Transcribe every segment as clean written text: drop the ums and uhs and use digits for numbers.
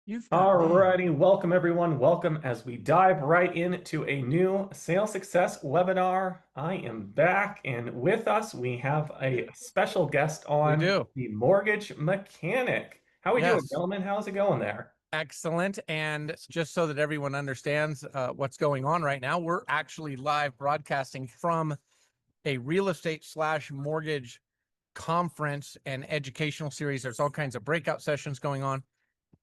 You've got mail. Alrighty, welcome everyone. Welcome as we dive right into a new sales success webinar. I am back, and with us we have a special guest We on do. the mortgage mechanic. How we doing, Yes. gentlemen? How's it going there? Excellent. And just so that everyone understands what's going on right now, we're actually live broadcasting from a real estate slash mortgage conference and educational series. There's all kinds of breakout sessions going on.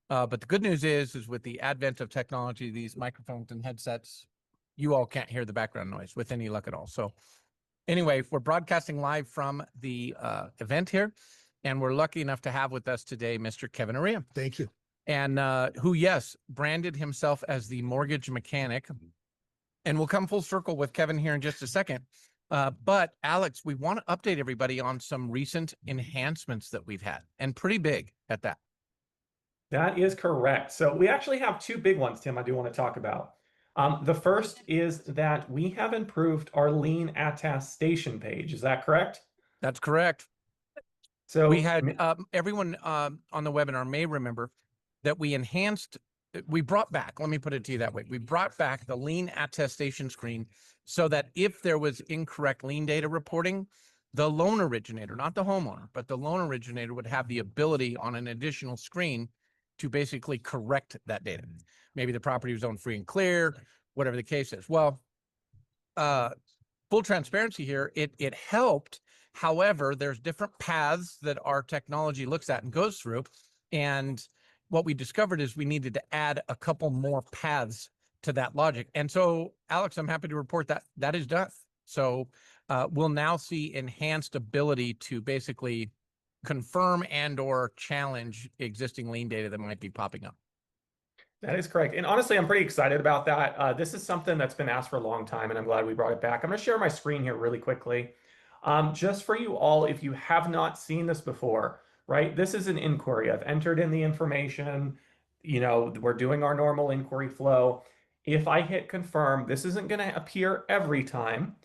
But the good news is with the advent of technology, these microphones and headsets, you all can't hear the background noise with any luck at all. So anyway, we're broadcasting live from the event here, and we're lucky enough to have with us today Mr. Kevin Areia. Thank you. And who, yes, branded himself as the mortgage mechanic. And we'll come full circle with Kevin here in just a second. But Alex, we want to update everybody on some recent enhancements that we've had, and pretty big at that. That is correct. So we actually have two big ones, Tim, I do want to talk about. The first is that we have improved our lien attestation page. Is that correct? That's correct. So We had everyone on the webinar may remember that we brought back, let me put it to you that way. We brought back the lien attestation screen so that if there was incorrect lien data reporting, the loan originator, not the homeowner, but the loan originator would have the ability on an additional screen to basically correct that data. Maybe the property was owned free and clear, whatever the case is. Well, full transparency here, it helped. However, there's different paths that our technology looks at and goes through. And what we discovered is we needed to add a couple more paths to that logic. And so, Alex, I'm happy to report that that is done. So we'll now see enhanced ability to basically confirm and or challenge existing lien data that might be popping up. That is correct. And honestly, I'm pretty excited about that. This is something that's been asked for a long time, and I'm glad we brought it back. I'm going to share my screen here really quickly. Just for you all, if you have not seen this before, right? This is an inquiry. I've entered in the information. We're doing our normal inquiry flow. If I hit confirm, this isn't going to appear every time.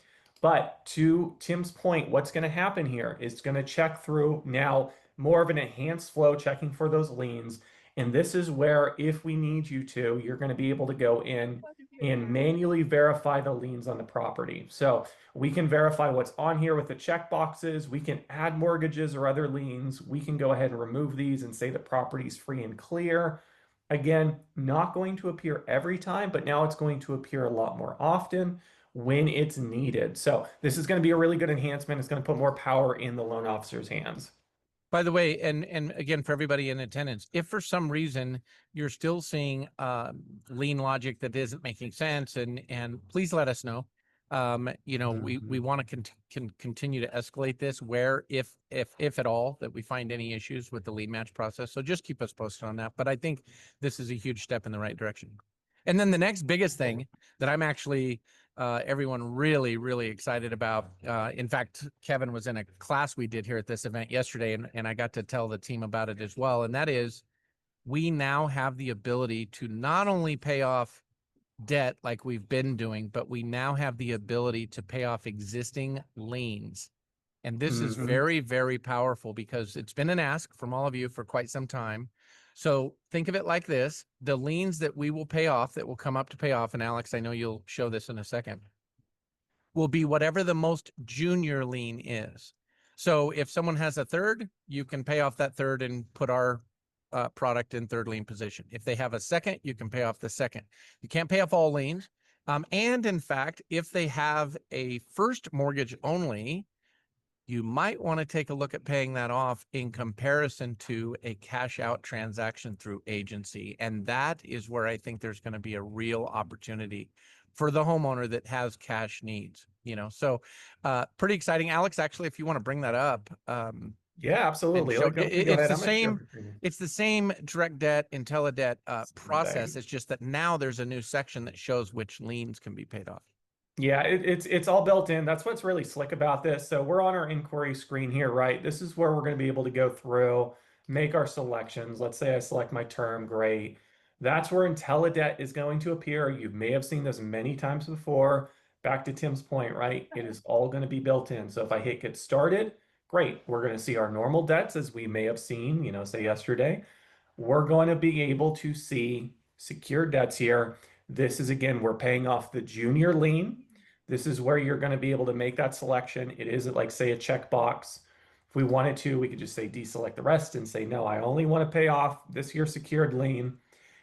But to Tim's point, what's going to happen here is it's going to check through now more of an enhanced flow, checking for those liens. And this is where, if we need you to, you're going to be able to go in and manually verify the liens on the property. So we can verify what's on here with the check boxes. We can add mortgages or other liens. We can go ahead and remove these and say the property's free and clear. Again, not going to appear every time, but now it's going to appear a lot more often when it's needed. So this is going to be a really good enhancement. It's going to put more power in the loan officer's hands. By the way, and again, for everybody in attendance, if for some reason you're still seeing lien logic that isn't making sense, and please let us know. We want to continue to escalate this where, if at all, that we find any issues with the lien match process. So just keep us posted on that. But I think this is a huge step in the right direction. And then the next biggest thing that I'm actually everyone really, really excited about. In fact, Kevin was in a class we did here at this event yesterday, and I got to tell the team about it as well. And that is, we now have the ability to not only pay off debt like we've been doing, but we now have the ability to pay off existing liens. And this is very, very powerful because it's been an ask from all of you for quite some time. So think of it like this: the liens that we will pay off, that will come up to pay off, and Alex, I know you'll show this in a second, will be whatever the most junior lien is. So if someone has a third, you can pay off that third and put our product in third lien position. If they have a second, you can pay off the second. You can't pay off all liens. And in fact, if they have a first mortgage only, you might want to take a look at paying that off in comparison to a cash out transaction through agency. And that is where I think there's going to be a real opportunity for the homeowner that has cash needs, so pretty exciting. Alex, actually, if you want to bring that up, Yeah, absolutely. it's the same direct debt, Intellidebt process. It's just that now there's a new section that shows which liens can be paid off. Yeah, it's all built in. That's what's really slick about this. So we're on our inquiry screen here, right? This is where we're going to be able to go through, make our selections. Let's say I select my term, great. That's where Intellidebt is going to appear. You may have seen this many times before. Back to Tim's point, right? It is all going to be built in. So if I hit get started, great. We're going to see our normal debts as we may have seen, say yesterday. we're going to be able to see secured debts here. This is, again, we're paying off the junior lien. This is where you're going to be able to make that selection. It is like, say, a checkbox. If we wanted to, we could just say deselect the rest and say, no, I only want to pay off this year's secured lien.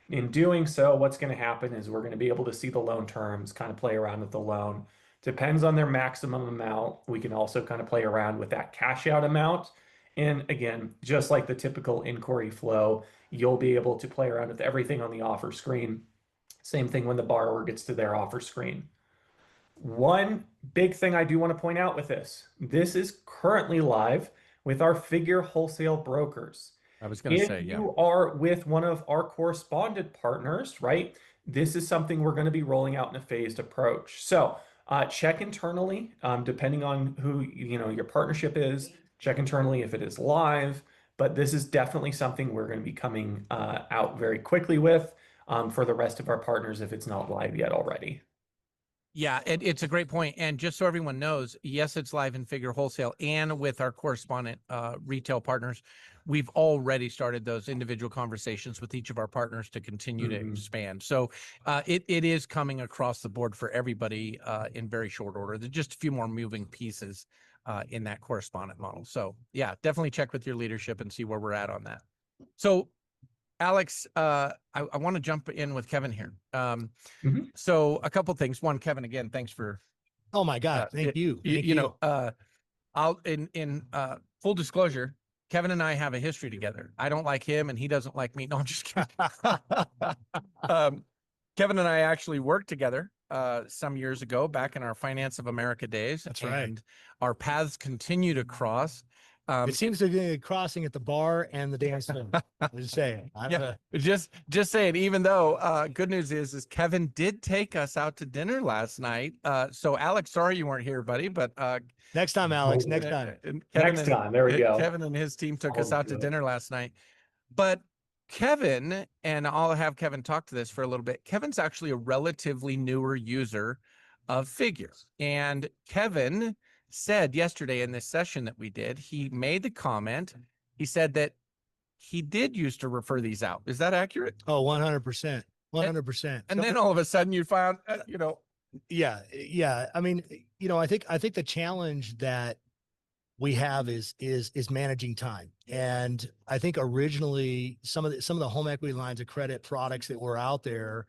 In doing so, what's going to happen is we're going to be able to see the loan terms, kind of play around with the loan. Depends on their maximum amount. We can also kind of play around with that cash out amount. And again, just like the typical inquiry flow, you'll be able to play around with everything on the offer screen. Same thing when the borrower gets to their offer screen. One big thing I do want to point out with this is currently live with our Figure wholesale brokers. I was going to say, If yeah. you are with one of our correspondent partners, right, this is something we're going to be rolling out in a phased approach. So check internally, depending on who your partnership is. Check internally if it is live. But this is definitely something we're going to be coming out very quickly with for the rest of our partners if it's not live yet already. Yeah, it's a great point. And just so everyone knows, yes, it's live in Figure Wholesale and with our correspondent retail partners. We've already started those individual conversations with each of our partners to continue to expand. So it is coming across the board for everybody in very short order. There's just a few more moving pieces in that correspondent model. So yeah, definitely check with your leadership and see where we're at on that. So Alex, I want to jump in with Kevin here. So a couple things. One, Kevin, again, thanks for. Oh my God, thank you. I'll in full disclosure, Kevin and I have a history together. I don't like him, and he doesn't like me. No, I'm just kidding. Kevin and I actually worked together some years ago, back in our Finance of America days. That's right. And our paths continue to cross. It seems to be crossing at the bar and the dance floor. I'm just saying. Just saying. Even though good news is Kevin did take us out to dinner last night. So Alex, sorry you weren't here, buddy, but next time, Alex. Next time. Next time. There we go. Kevin and his team took us out to dinner last night. But Kevin, and I'll have Kevin talk to this for a little bit. Kevin's actually a relatively newer user of Figure, and Kevin said yesterday in this session that we did, he made the comment, he said that he did used to refer these out. Is that accurate? Oh, 100%. 100%. And then all of a sudden you found, Yeah. I mean, I think the challenge that we have is managing time. And I think originally some of the home equity lines of credit products that were out there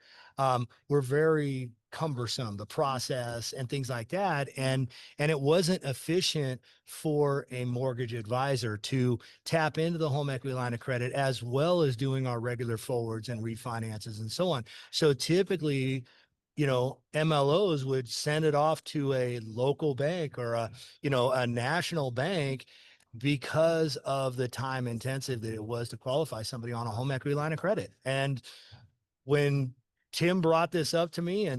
were very cumbersome, the process and things like that. And it wasn't efficient for a mortgage advisor to tap into the home equity line of credit as well as doing our regular forwards and refinances and so on. So typically, MLOs would send it off to a local bank or a national bank because of the time intensive that it was to qualify somebody on a home equity line of credit. And when Tim brought this up to me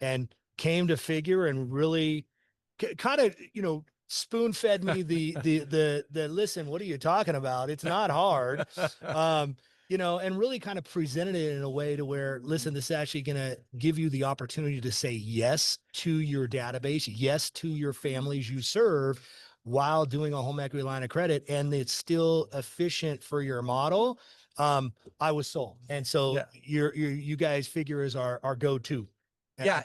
and came to Figure and really kind of, spoon fed me the listen, what are you talking about? It's not hard. And really kind of presented it in a way to where, listen, this is actually going to give you the opportunity to say yes to your database, yes to your families you serve while doing a home equity line of credit. And it's still efficient for your model. I was sold. And so you guys Figure is our go-to. Yeah.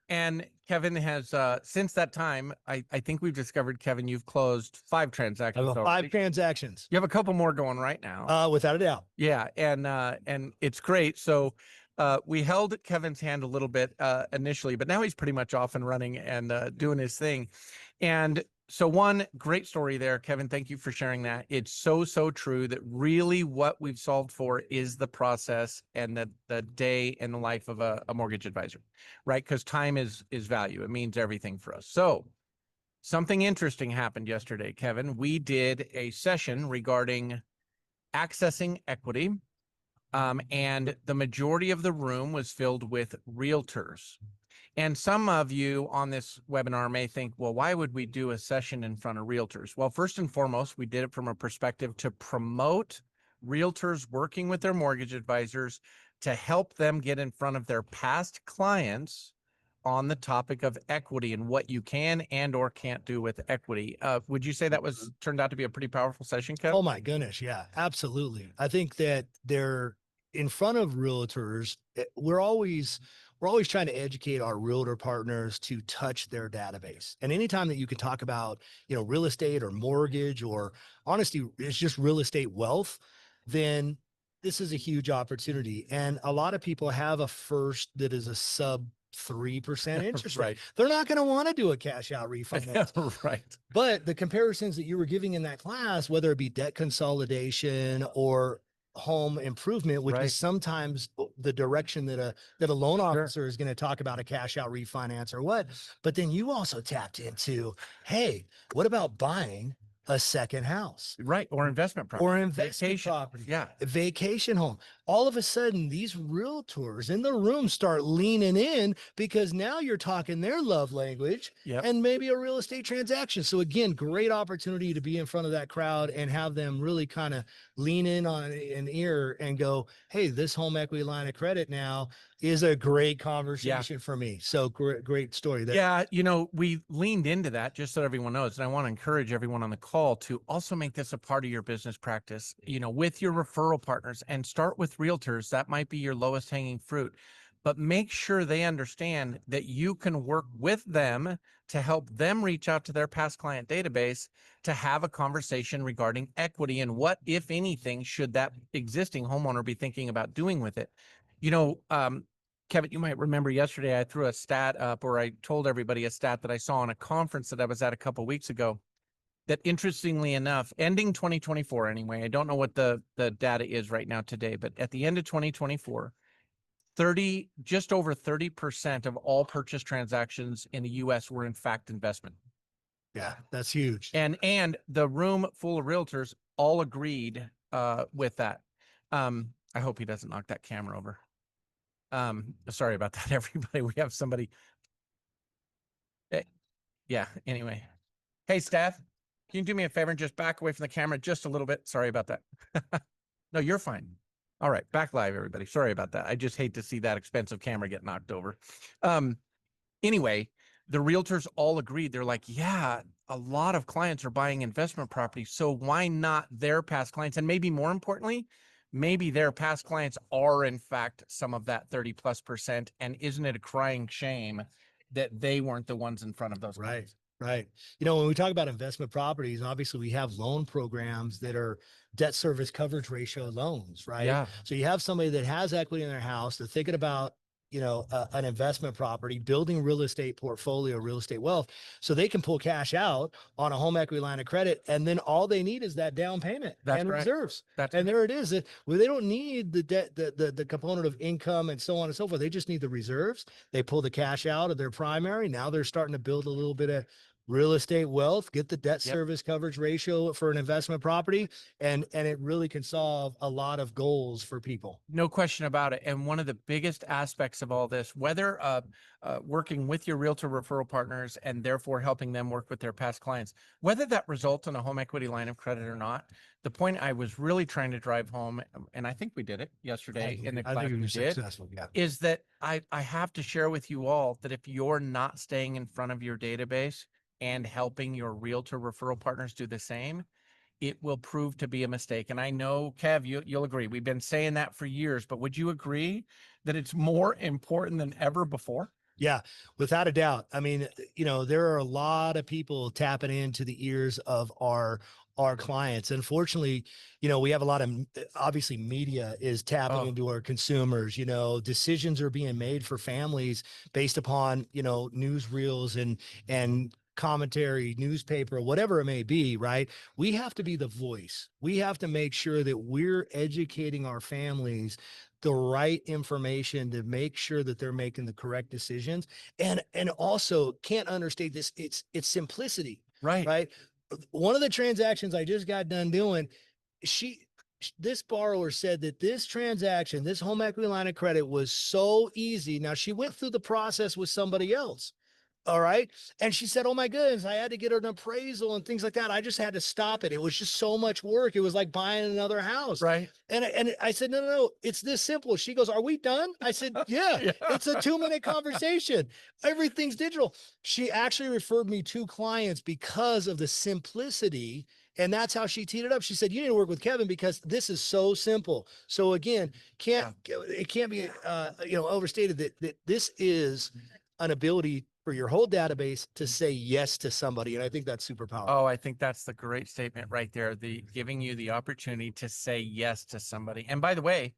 And Kevin has, since that time, I think we've discovered, Kevin, you've closed 5 transactions. 5 transactions. You have a couple more going right now. Without a doubt. Yeah. And it's great. So we held Kevin's hand a little bit initially, but now he's pretty much off and running and doing his thing. And so one great story there, Kevin, thank you for sharing that. It's so true that really what we've solved for is the process and the day in the life of a mortgage advisor, right? Because time is value. It means everything for us. So something interesting happened yesterday, Kevin. We did a session regarding accessing equity, and the majority of the room was filled with realtors. And some of you on this webinar may think, well, why would we do a session in front of realtors? Well, first and foremost, we did it from a perspective to promote realtors working with their mortgage advisors to help them get in front of their past clients on the topic of equity and what you can and or can't do with equity. Would you say that was turned out to be a pretty powerful session, Kev? Oh my goodness. Yeah, absolutely. I think that they're in front of realtors. We're always trying to educate our realtor partners to touch their database. And anytime that you can talk about, real estate or mortgage, or honestly, it's just real estate wealth, then this is a huge opportunity. And a lot of people have a first that is a sub 3% interest rate. Right. They're not going to want to do a cash out refinance. Right. But the comparisons that you were giving in that class, whether it be debt consolidation or home improvement, which Right. is sometimes the direction that a loan Sure. officer is going to talk about a cash out refinance or what. But then you also tapped into, hey, what about buying a second house Right. Or investment property. or investment Vacation. property? Yeah. A vacation home. All of a sudden, these realtors in the room start leaning in because now you're talking their love language Yep. and maybe a real estate transaction. So again, great opportunity to be in front of that crowd and have them really kind of lean in on an ear and go, hey, this home equity line of credit now is a great conversation for me. So great story. Yeah, we leaned into that just so everyone knows. And I want to encourage everyone on the call to also make this a part of your business practice, with your referral partners, and start with realtors. That might be your lowest hanging fruit, but make sure they understand that you can work with them to help them reach out to their past client database to have a conversation regarding equity and what, if anything, should that existing homeowner be thinking about doing with it. Kevin, you might remember yesterday I threw a stat up, or I told everybody a stat that I saw on a conference that I was at a couple of weeks ago, that interestingly enough, ending 2024 anyway, I don't know what the data is right now today, but at the end of 2024, just over 30% of all purchase transactions in the US were in fact investment. Yeah, that's huge. And the room full of realtors all agreed with that. I hope he doesn't knock that camera over. Sorry about that, everybody. We have somebody. Yeah, anyway. Hey, staff, can you do me a favor and just back away from the camera just a little bit? Sorry about that. No, you're fine. All right, back live, everybody. Sorry about that. I just hate to see that expensive camera get knocked over. Anyway, the realtors all agreed. They're like, yeah, a lot of clients are buying investment properties, so why not their past clients? And maybe more importantly, maybe their past clients are in fact some of that 30+%. And isn't it a crying shame that they weren't the ones in front of those clients? Right. When we talk about investment properties, obviously we have loan programs that are debt service coverage ratio loans, right? Yeah. So you have somebody that has equity in their house. They're thinking about, an investment property, building real estate portfolio, real estate wealth, so they can pull cash out on a home equity line of credit. And then all they need is that down payment and reserves. And there it is. Well, they don't need the debt, the component of income and so on and so forth. They just need the reserves. They pull the cash out of their primary. Now they're starting to build a little bit of real estate wealth, get the debt service coverage ratio for an investment property. And it really can solve a lot of goals for people. No question about it. And one of the biggest aspects of all this, whether working with your realtor referral partners and therefore helping them work with their past clients, whether that results in a home equity line of credit or not, the point I was really trying to drive home, and I think we did it yesterday in the class, I think we were successful, is that I have to share with you all that if you're not staying in front of your database and helping your realtor referral partners do the same, it will prove to be a mistake. And I know, Kev, you'll agree. We've been saying that for years, but would you agree that it's more important than ever before? Yeah, without a doubt. I mean, there are a lot of people tapping into the ears of our clients. Unfortunately, we have a lot of, obviously media is tapping into our consumers. Decisions are being made for families based upon, newsreels and commentary, newspaper, whatever it may be, right? We have to be the voice. We have to make sure that we're educating our families the right information to make sure that they're making the correct decisions. And also can't understate this. It's simplicity, right? One of the transactions I just got done doing, this borrower said that this transaction, this home equity line of credit was so easy. Now she went through the process with somebody else, All right. And she said, oh my goodness, I had to get an appraisal and things like that. I just had to stop it. It was just so much work. It was like buying another house. Right. And I said, no, it's this simple. She goes, are we done? I said, yeah, it's a 2-minute conversation. Everything's digital. She actually referred me to clients because of the simplicity. And that's how she teed it up. She said, you need to work with Kevin because this is so simple. So again, it can't be, overstated that this is an ability for your whole database to say yes to somebody. And I think that's super powerful. Oh, I think that's the great statement right there. The giving you the opportunity to say yes to somebody. And by the way,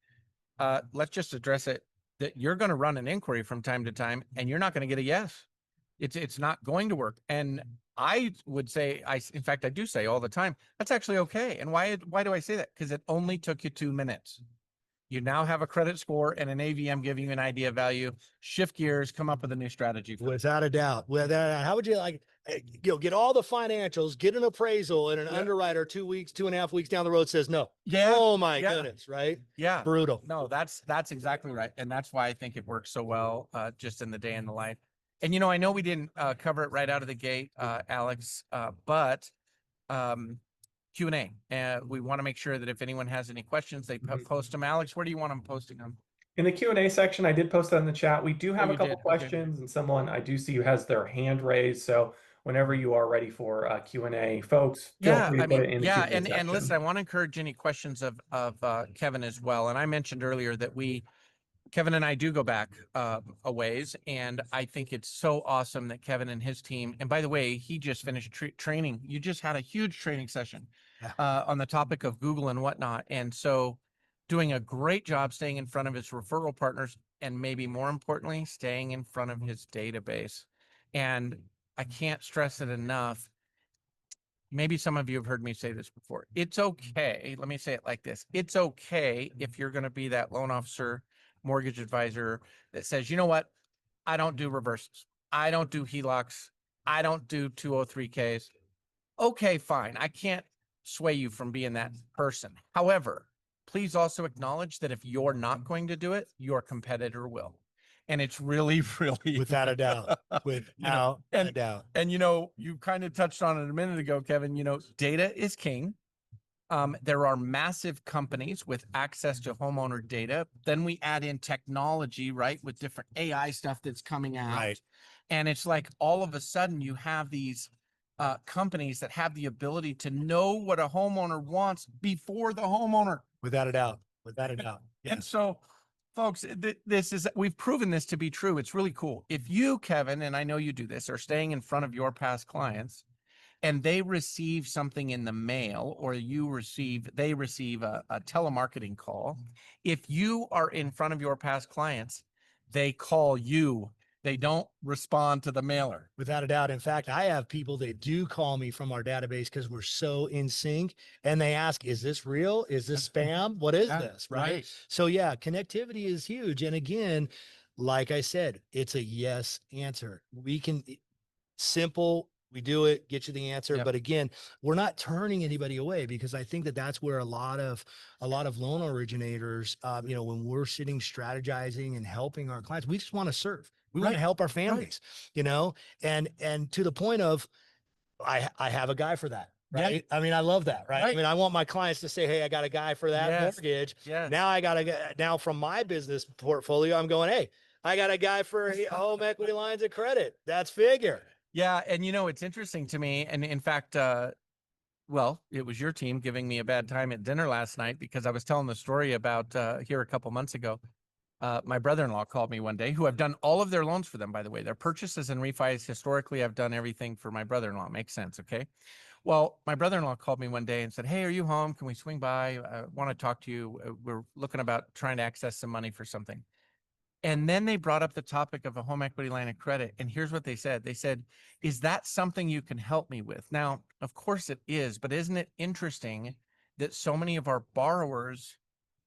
let's just address it that you're going to run an inquiry from time to time and you're not going to get a yes. It's not going to work. And I would say, in fact, I do say all the time, that's actually okay. And why do I say that? Because it only took you 2 minutes. You now have a credit score and an AVM giving you an idea of value. Shift gears, come up with a new strategy. Without a doubt. How would you like, get all the financials, get an appraisal, and an underwriter 2.5 weeks down the road saes no. Yeah. Oh my goodness. Right. Yeah. Brutal. No, that's exactly right. And that's why I think it works so well, just in the day in the life. And, I know we didn't cover it right out of the gate, Alex, but Q&A. We want to make sure that if anyone has any questions, they post them. Alex, where do you want them posting them? In the Q&A section, I did post it in the chat. We do have Oh, a couple you did? questions, and someone I do see who has their hand raised. So whenever you are ready for Q&A, folks, feel free to put it in the Q&A section. And listen, I want to encourage any questions of Kevin as well. And I mentioned earlier that Kevin and I do go back a ways, and I think it's so awesome that Kevin and his team, and by the way, he just finished training. You just had a huge training session on the topic of Google and whatnot. And so doing a great job staying in front of his referral partners, and maybe more importantly, staying in front of his database. And I can't stress it enough. Maybe some of you have heard me say this before. It's okay. Let me say it like this. It's okay if you're going to be that loan officer, mortgage advisor that says, you know what? I don't do reverses. I don't do HELOCs. I don't do 203Ks. Okay, fine. I can't sway you from being that person. However, please also acknowledge that if you're not going to do it, your competitor will. And it's really, really without a doubt, without a doubt. And, you kind of touched on it a minute ago, Kevin, data is king. There are massive companies with access to homeowner data. Then we add in technology, right? With different AI stuff that's coming out. Right. And it's like, all of a sudden you have these companies that have the ability to know what a homeowner wants before the homeowner. Without a doubt. Without a doubt. Yes. And so, folks, we've proven this to be true. It's really cool. If you, Kevin, and I know you do this, are staying in front of your past clients and they receive something in the mail, or they receive a telemarketing call, if you are in front of your past clients, they call you. They don't respond to the mailer. Without a doubt. In fact, I have people that do call me from our database because we're so in sync, and they ask, is this real? Is this spam? What is this? Right. So yeah, connectivity is huge. And again, like I said, it's a yes answer. We do it, get you the answer. But again, we're not turning anybody away, because I think that that's where a lot of loan originators, when we're sitting strategizing and helping our clients, we just want to serve. We want to help our families, and to the point of, I have a guy for that. Right. I mean, I love that. Right. I mean, I want my clients to say, hey, I got a guy for that mortgage. Now from my business portfolio, I'm going, hey, I got a guy for home equity lines of credit. That's figure. Yeah. And it's interesting to me. And in fact, it was your team giving me a bad time at dinner last night, because I was telling the story about here a couple months ago. My brother-in-law called me one day, who I've done all of their loans for them, by the way. Their purchases and refis, historically, I've done everything for my brother-in-law. Makes sense, okay? Well, my brother-in-law called me one day and said, hey, are you home? Can we swing by? I want to talk to you. We're looking about trying to access some money for something. And then they brought up the topic of a home equity line of credit. And here's what they said. They said, is that something you can help me with? Now, of course it is, but isn't it interesting that so many of our borrowers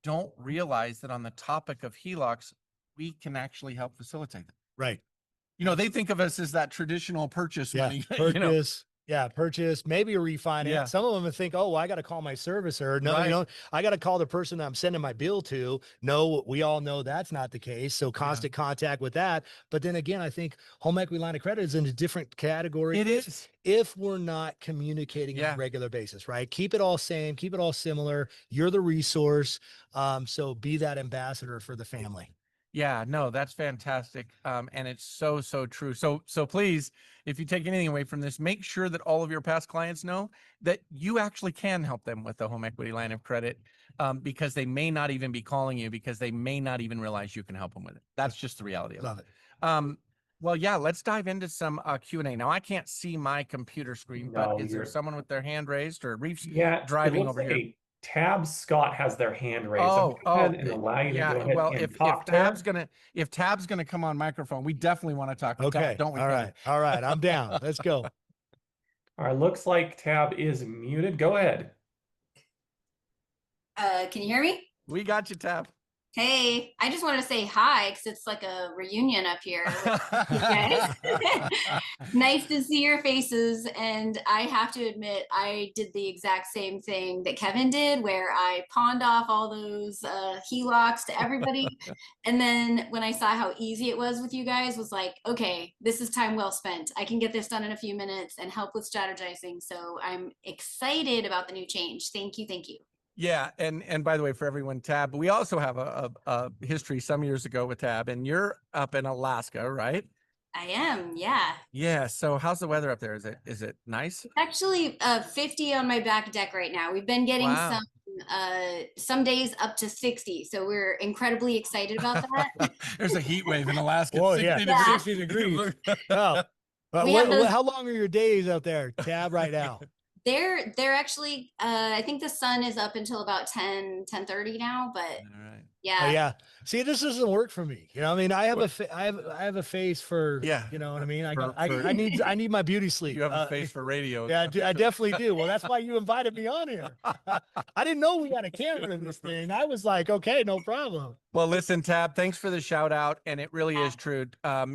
don't realize that on the topic of HELOCs, we can actually help facilitate them. Right. They think of us as that traditional purchase money. Purchase. purchase, maybe a refinance. Yeah. Some of them think, oh, well, I got to call my servicer. No, Right. I got to call the person that I'm sending my bill to. No, we all know that's not the case. So constant contact with that. But then again, I think home equity line of credit is in a different category. It is. If we're not communicating on a regular basis, right? Keep it all same, keep it all similar. You're the resource. So be that ambassador for the family. Yeah, no, that's fantastic. And it's so, so true. So please, if you take anything away from this, make sure that all of your past clients know that you actually can help them with the home equity line of credit, because they may not even be calling you because they may not even realize you can help them with it. That's just the reality of Love it. it. Well, yeah, let's dive into some Q&A. Now, I can't see my computer screen, but is there someone with their hand raised, or Reef's driving over here? Tab Scott has their hand raised. I'm Oh, gonna go ahead and allow you to go ahead well, and if talk Tab's there. gonna come on microphone, we definitely want to talk to Tab, Okay. don't we? All Kevin? right. All right. I'm down. Let's go. All right, looks like Tab is muted. Go ahead. Can you hear me? We got you, Tab. Hey, I just wanted to say hi because it's like a reunion up here with you guys. Nice to see your faces. And I have to admit, I did the exact same thing that Kevin did, where I pawned off all those HELOCs to everybody. And then when I saw how easy it was with you guys, was like, okay, this is time well spent. I can get this done in a few minutes and help with strategizing. So I'm excited about the new change. Thank you. Thank you. Yeah, and by the way, for everyone, Tab, we also have a history some years ago with Tab, and you're up in Alaska, right? I am, yeah. Yeah. So how's the weather up there? Is it nice? Actually, 50 on my back deck right now. We've been getting some days up to 60, so we're incredibly excited about that. There's a heat wave in Alaska. Oh, 60 yeah. degrees. 60 degrees. Oh. How long are your days out there, Tab, right now? They're actually I think the sun is up until about 10:30 now, but yeah. Oh, yeah. See, this doesn't work for me. You know, I mean, I have a face for, you know what I mean? I need my beauty sleep. You have a face for radio. Yeah, I definitely do. Well, that's why you invited me on here. I didn't know we had a camera in this thing. I was like, okay, no problem. Well, listen, Tab, thanks for the shout out. And it really is true.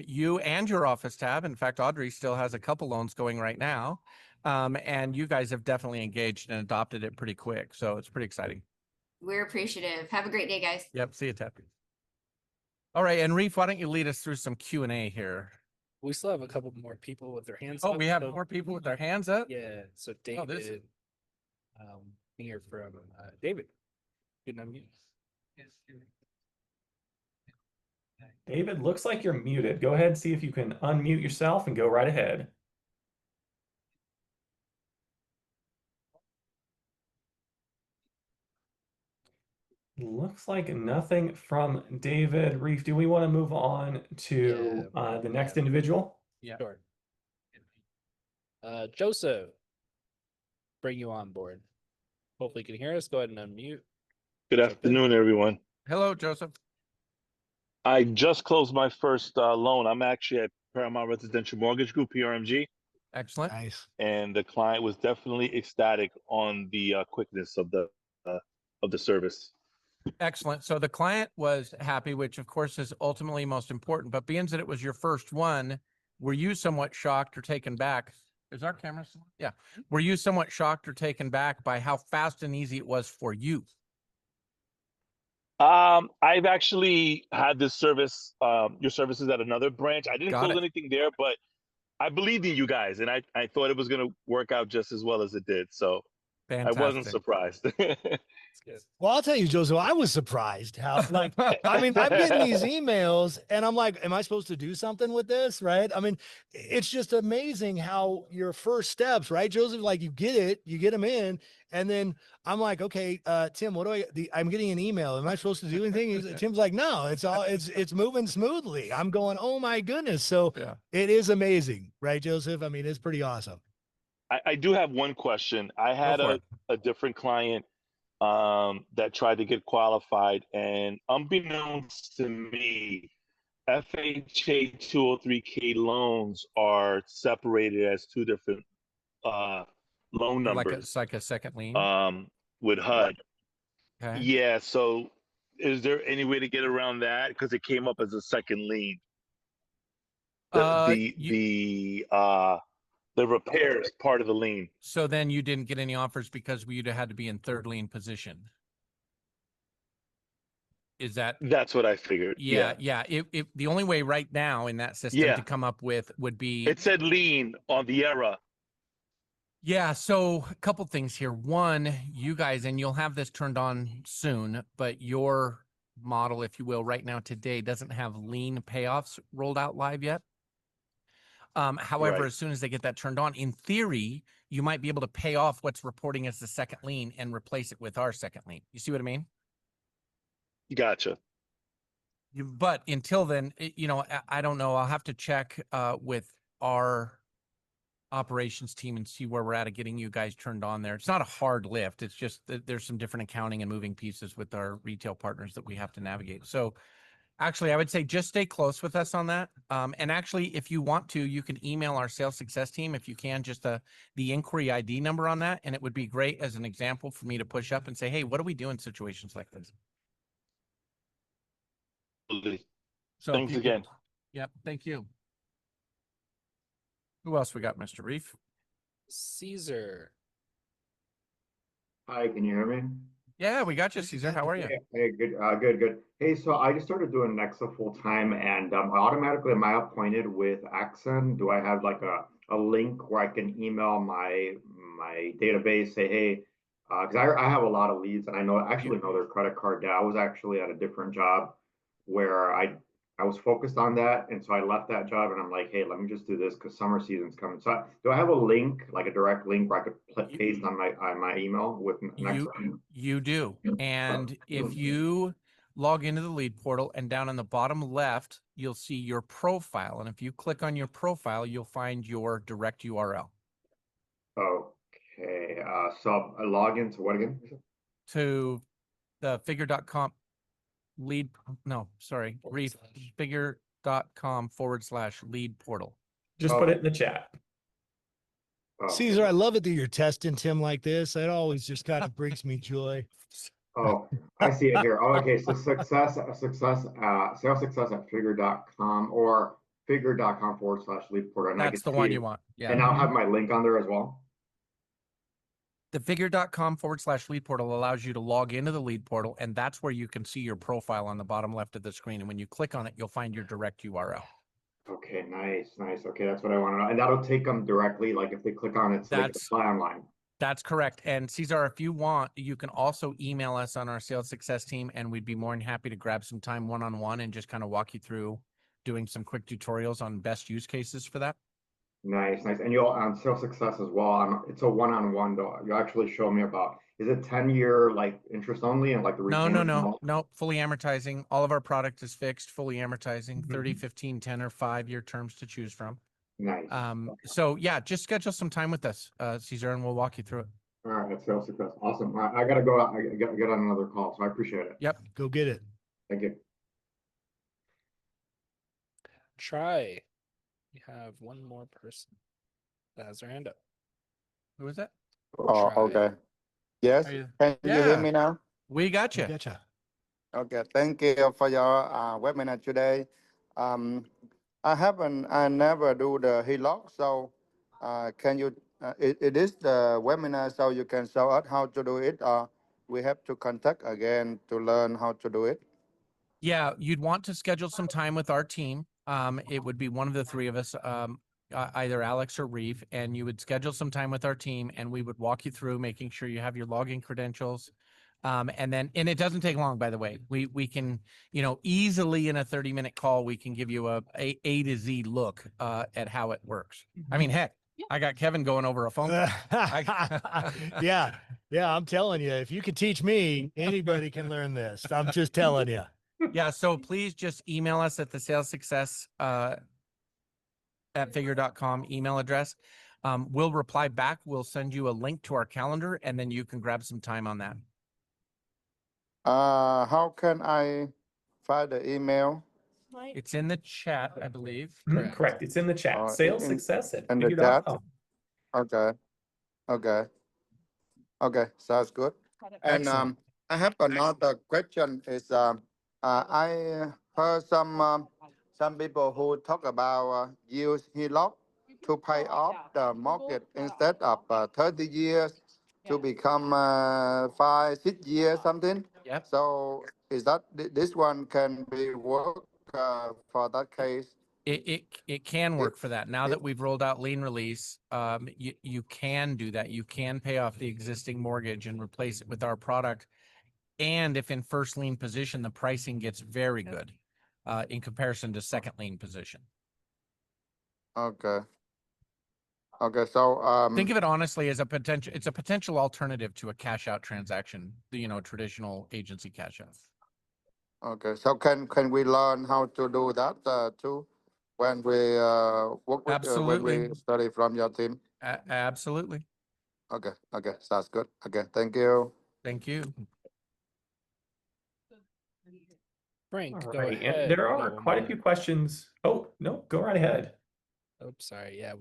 You and your office, Tab. In fact, Audrey still has a couple loans going right now. And you guys have definitely engaged and adopted it pretty quick. So it's pretty exciting. We're appreciative. Have a great day, guys. Yep. See you, Tab. All right. And Reef, why don't you lead us through some Q&A here? We still have a couple more people with their hands up. up. We have more people with their hands up? Yeah. So David, here from David. Good on you. David, looks like you're muted. Go ahead and see if you can unmute yourself and go right ahead. Looks like nothing from David. Reef, do we want to move on to the next individual? Yeah. Sure. Joseph, bring you on board. Hopefully you can hear us. Go ahead and unmute. Good afternoon, everyone. Hello, Joseph. I just closed my first loan. I'm actually at Paramount Residential Mortgage Group, PRMG. Excellent. Nice. And the client was definitely ecstatic on the quickness of the service. Excellent. So the client was happy, which of course is ultimately most important, but being that it was your first one, were you somewhat shocked or taken back? Is our camera still on? Yeah. Were you somewhat shocked or taken back by how fast and easy it was for you? I've actually had this service, your services at another branch. I didn't close anything there, but I believed in you guys, and I thought it was going to work out just as well as it did. So fantastic. I wasn't surprised. Well, I'll tell you, Joseph, I was surprised how, like, I mean, I'm getting these emails and I'm like, am I supposed to do something with this? Right. I mean, it's just amazing how your first steps, right, Joseph, like you get them in. And then I'm like, okay, Tim, what do I'm getting an email. Am I supposed to do anything? Tim's like, no, it's moving smoothly. I'm going, oh my goodness. So it is amazing. Right, Joseph? I mean, it's pretty awesome. I do have one question. I had a different client that tried to get qualified, and unbeknownst to me, FHA 203K loans are separated as two different loan numbers. It's like a second lien. With HUD. Okay. Yeah. So, is there any way to get around that? Because it came up as a second lien. The repair is part of the lien. So then you didn't get any offers because you'd have had to be in third lien position. Is that? That's what I figured. Yeah. The only way right now in that system Yeah. to come up with would be. It said lien on the era. Yeah, so a couple things here. One, you guys, and you'll have this turned on soon, but your model, if you will, right now today doesn't have lien payoffs rolled out live yet. However, Right. as soon as they get that turned on, in theory, you might be able to pay off what's reporting as the second lien and replace it with our second lien. You see what I mean? Gotcha. But until then, I don't know. I'll have to check with our operations team and see where we're at getting you guys turned on there. It's not a hard lift. It's just that there's some different accounting and moving pieces with our retail partners that we have to navigate. So actually, I would say just stay close with us on that. And actually, if you want to, you can email our sales success team if you can, just the inquiry ID number on that. And it would be great as an example for me to push up and say, hey, what do we do in situations like this? So Thanks again. Yep. Thank you. Who else we got, Mr. Reef? Caesar. Hi, can you hear me? Yeah, we got you, Caesar. How are you? Hey, good. Hey, so I just started doing Nexa full time, and automatically am I appointed with Axon? Do I have like a link where I can email my database, say, hey, because I have a lot of leads, and I actually know their credit card data. I was actually at a different job where I was focused on that, and so I left that job, and I'm like, hey, let me just do this because summer season's coming. So do I have a link, like a direct link, where I could paste on my email with Nexa? You do. And if you log into the lead portal and down on the bottom left, you'll see your profile. And if you click on your profile, you'll find your direct URL. Okay. So I log into what again? To the figure.com figure.com/lead portal. Just put it in the chat. Caesar, I love it that you're testing Tim like this. It always just kind of brings me joy. Oh, I see it here. Oh, okay. So sales success at figure.com or figure.com/lead portal. And That's the one you want. Yeah. And I'll have my link on there as well. The figure.com/lead portal allows you to log into the lead portal, and that's where you can see your profile on the bottom left of the screen. And when you click on it, you'll find your direct URL. Okay, nice. Okay, that's what I want to know. And that'll take them directly, like if they click on it, so they can apply online. That's correct. And Cesar, if you want, you can also email us on our sales success team, and we'd be more than happy to grab some time one-on-one and just kind of walk you through doing some quick tutorials on best use cases for that. Nice. And you'll on sales success as well. It's a one-on-one though. You actually show me about, is it 10-year like interest only and like the No, fully amortizing. All of our product is fixed, fully amortizing, 30, 15, 10 or 5-year terms to choose from. Nice. So yeah, just schedule some time with us, Caesar, and we'll walk you through it. All right, that's sales success. Awesome. I gotta go. I gotta get on another call, so I appreciate it. Yep. Go get it. Thank you. Try. We have one more person that has their hand up. Who is that? Oh, Try. okay. Yes, Are you- can you hear Yeah. me now? We got you. Gotcha. Okay, thank you for your webinar today. I never do the HELOC, so can you, it is the webinar, so you can show us how to do it, or we have to contact again to learn how to do it? Yeah, you'd want to schedule some time with our team. It would be one of the three of us, either Alex or Reeve, and you would schedule some time with our team, and we would walk you through making sure you have your login credentials. And it doesn't take long, by the way. We can, easily in a 30-minute call, we can give you a to Z look at how it works. I mean, heck, I got Kevin going over a phone call. Yeah, I'm telling you, if you can teach me, anybody can learn this. I'm just telling you. Yeah, so please just email us at the sales success at figure.com email address. We'll reply back. We'll send you a link to our calendar, and then you can grab some time on that. How can I find the email? It's in the chat, I believe. Correct. It's in the chat. in- Sales success at in the chat? figure.com. Okay, sounds good. And Excellent. I have another question is, I heard some people who talk about use HELOC to pay off the mortgage instead of 30 years to become 5, 6 years something. Yep. So is that this one can be work for that case? It can work for that. Now it- that we've rolled out lien release, you can do that. You can pay off the existing mortgage and replace it with our product. And if in first lien position, the pricing gets very good in comparison to second lien position. Okay. Okay. So Think of it honestly as it's a potential alternative to a cash out transaction, traditional agency cash out. okay. So can we learn how to do that too when we work with when Absolutely. we study from your team? Absolutely. Okay. Okay. Sounds good. Okay. Thank you. Thank you. Frank, All go right, ahead. and there We are got one quite a more. few questions. Oh, no, go right ahead. Oh, sorry. Yeah,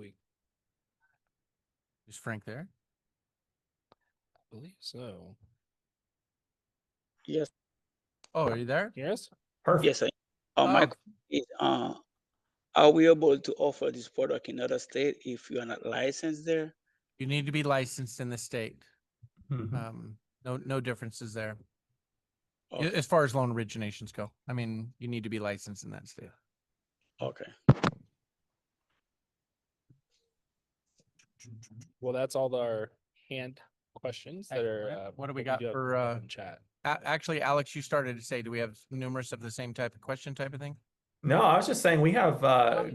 Is Frank there? believe so. Yes, Oh, are you there? Yes. Perfect. yes. My Oh. question is, are we able to offer this product in other state if you are not licensed there? You need to be licensed in the state. Mhm. No differences there. Okay. As far as loan originations go. I mean, you need to be licensed in that state. Okay. Well, that's all our hand questions that are. Excellent. What do we but got do have for, one in chat? Actually, Alex, you started to say, do we have numerous of the same type of question type of thing? No, I was just saying we have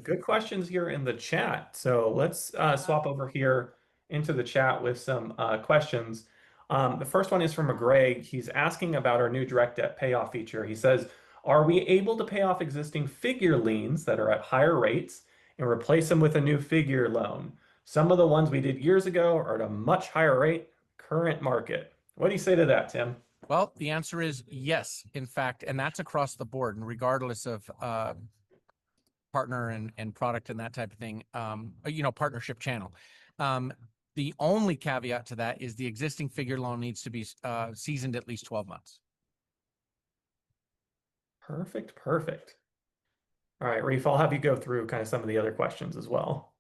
good questions here in the chat. So let's swap over here into the chat with some questions. The first one is from Greg. He's asking about our new direct debt payoff feature. He says, are we able to pay off existing figure liens that are at higher rates and replace them with a new figure loan? Some of the ones we did years ago are at a much higher rate, current market. What do you say to that, Tim? Well, the answer is yes, in fact, and that's across the board, and regardless of partner and product and that type of thing, partnership channel. The only caveat to that is the existing figure loan needs to be seasoned at least 12 months. Perfect, perfect. All right, Reef, I'll have you go through kind of some of the other questions as well.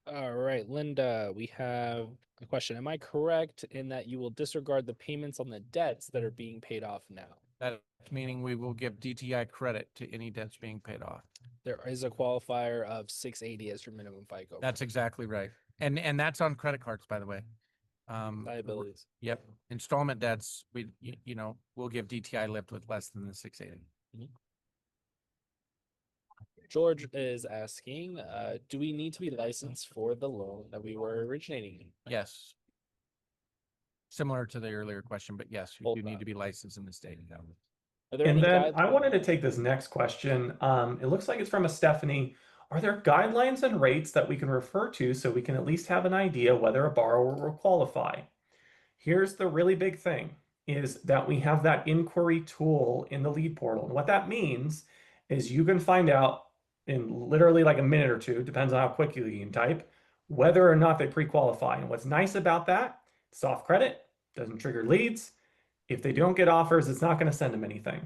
All right, Linda, we have a question. Am I correct in that you will disregard the payments on the debts that are being paid off now? That meaning we will give DTI credit to any debts being paid off. There is a qualifier of 680 as your minimum FICO. That's exactly right. And that's on credit cards, by the way. Liabilities. Yep. Installment debts, we'll give DTI lift with less than the 680. George is asking, do we need to be licensed for the loan that we were originating? Yes. Similar to the earlier question, but yes, you do need to be licensed in the state. Are there And any then I guidelines? wanted to take this next question. It looks like it's from a Stephanie. Are there guidelines and rates that we can refer to so we can at least have an idea whether a borrower will qualify? Here's the really big thing is that we have that inquiry tool in the lead portal. And what that means is you can find out in literally like a minute or two, depends on how quickly you can type, whether or not they pre-qualify. And what's nice about that, soft credit, doesn't trigger leads. If they don't get offers, it's not going to send them anything.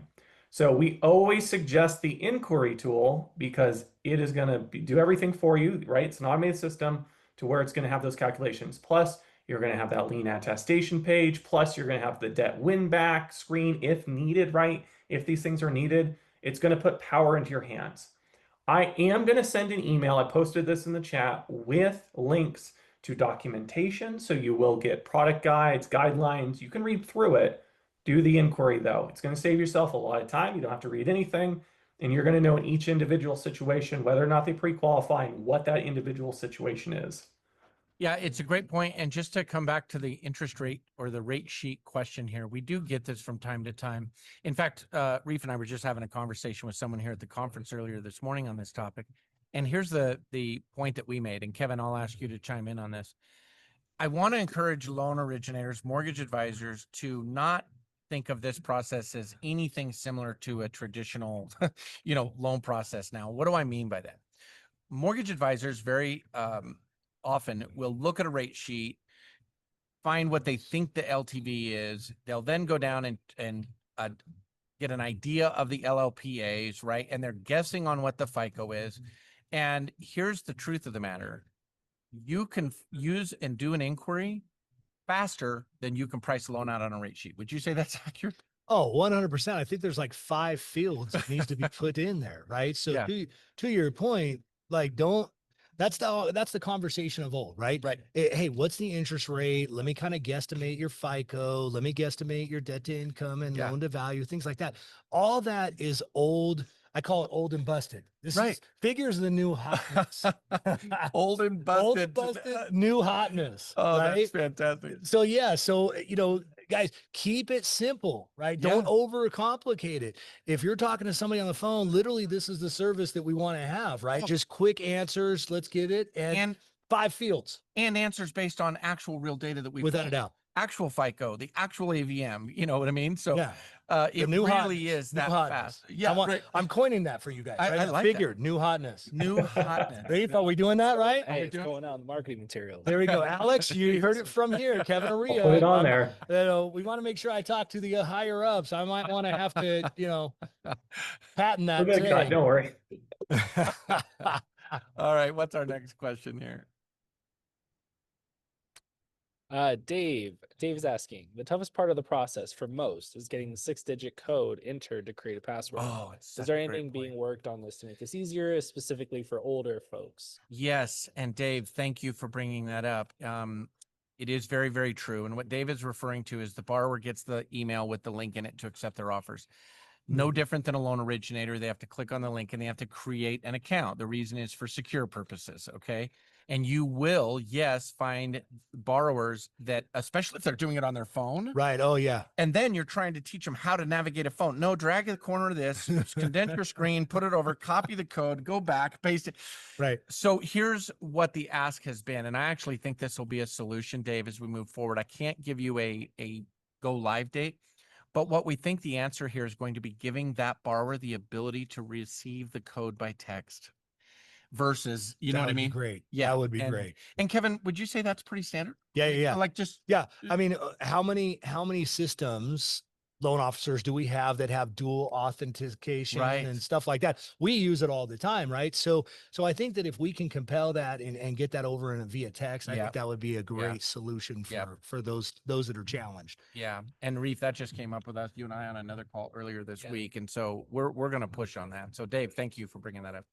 So we always suggest the inquiry tool because it is going to do everything for you, right? It's an automated system to where it's going to have those calculations. Plus, you're going to have that lien attestation page. Plus, you're going to have the debt win back screen if needed, right? If these things are needed, it's going to put power into your hands. I am going to send an email. I posted this in the chat with links to documentation. So you will get product guides, guidelines. You can read through it. Do the inquiry though. It's going to save yourself a lot of time. You don't have to read anything. And you're going to know in each individual situation whether or not they pre-qualify and what that individual situation is. Yeah, it's a great point. And just to come back to the interest rate or the rate sheet question here, we do get this from time to time. In fact, Reef and I were just having a conversation with someone here at the conference earlier this morning on this topic. And here's the point that we made. And Kevin, I'll ask you to chime in on this. I want to encourage loan originators, mortgage advisors to not think of this process as anything similar to a traditional, loan process. Now, what do I mean by that? Mortgage advisors very often will look at a rate sheet, find what they think the LTV is. They'll then go down and get an idea of the LLPAs, right? And they're guessing on what the FICO is. And here's the truth of the matter. You can use and do an inquiry faster than you can price a loan out on a rate sheet. Would you say that's accurate? Oh, 100%. I think there's like 5 fields that needs to be put in there, right? So Yeah. to your point, like that's the conversation of old, right? Right. Hey, what's the interest rate? Let me kind of guesstimate your FICO. Let me guesstimate your debt to income and Yeah. loan to value, things like that. All that is old. I call it old and busted. This Right. is figures the new hotness. Old and Old busted. busted, new hotness. Oh, right? that's fantastic. So yeah, so guys, keep it simple, right? Yeah. Don't overcomplicate it. If you're talking to somebody on the phone, literally this is the service that we want to have, right? Oh. Just quick answers, let's get it, and 5 fields and answers based on actual real data that we've without a doubt. actual FICO, the actual AVM, you know what I mean? So Yeah. it new really hotness, is new that hotness. fast. Yeah, right. I'm coining that for you guys. I Right? like that. Figured new hotness. New hotness. Rafe, are we doing that right? Hey, it's going out in the marketing materials. There we go. Alex, you heard it from here. Kevin Areia. I'll put it on there. We want to make sure I talk to the higher ups. I might want to have to, patent that. We're good, Scott, today. don't worry. All right, what's our next question here? Dave's asking, the toughest part of the process for most is getting the 6-digit code entered to create a password. Oh, it's Is there anything being worked on this to make this easier, specifically for older folks? Yes, and Dave, thank you for bringing that up. It is very, very true. And what Dave is referring to is the borrower gets the email with the link in it to accept their offers. No different than a loan originator. They have to click on the link and they have to create an account. The reason is for secure purposes. Okay. And you will, yes, find borrowers that, especially if they're doing it on their phone. Right. Oh, yeah. And then you're trying to teach them how to navigate a phone. No, drag the corner of this, condense your screen, put it over, copy the code, go back, paste it. Right. So here's what the ask has been. And I actually think this will be a solution, Dave, as we move forward. I can't give you a go live date, but what we think the answer here is going to be giving that borrower the ability to receive the code by text versus, you know what I mean? Great. Yeah. That would be great. And Kevin, would you say that's pretty standard? Yeah. Like just, Yeah. I mean, how many systems, loan officers do we have that have dual authentication Right. and stuff like that? We use it all the time, right? So I think that if we can compel that and get that over in a via text, I Yeah. think that would be a great Yeah. solution Yeah. for those that are challenged. yeah. And Reef, that just came up with us, you and I on another call earlier this Yeah. week. And so we're going to push on that. So Dave, thank you for bringing that up.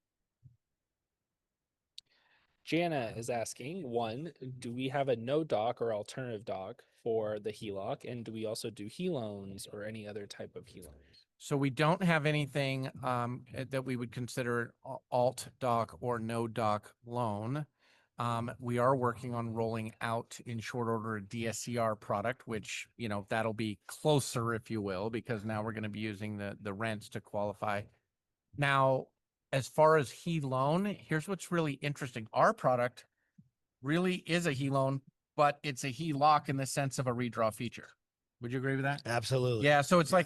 Jana is asking, one, do we have a no doc or alternative doc for the HELOC? And do we also do HELoans or any other type of HELoans? So we don't have anything that we would consider alt doc or no doc loan. We are working on rolling out in short order a DSCR product, which, that'll be closer, if you will, because now we're going to be using the rents to qualify. Now, as far as HELoan, here's what's really interesting. Our product really is a HELoan, but it's a HELoC in the sense of a redraw feature. Would you agree with that? Absolutely. Yeah. So it's like,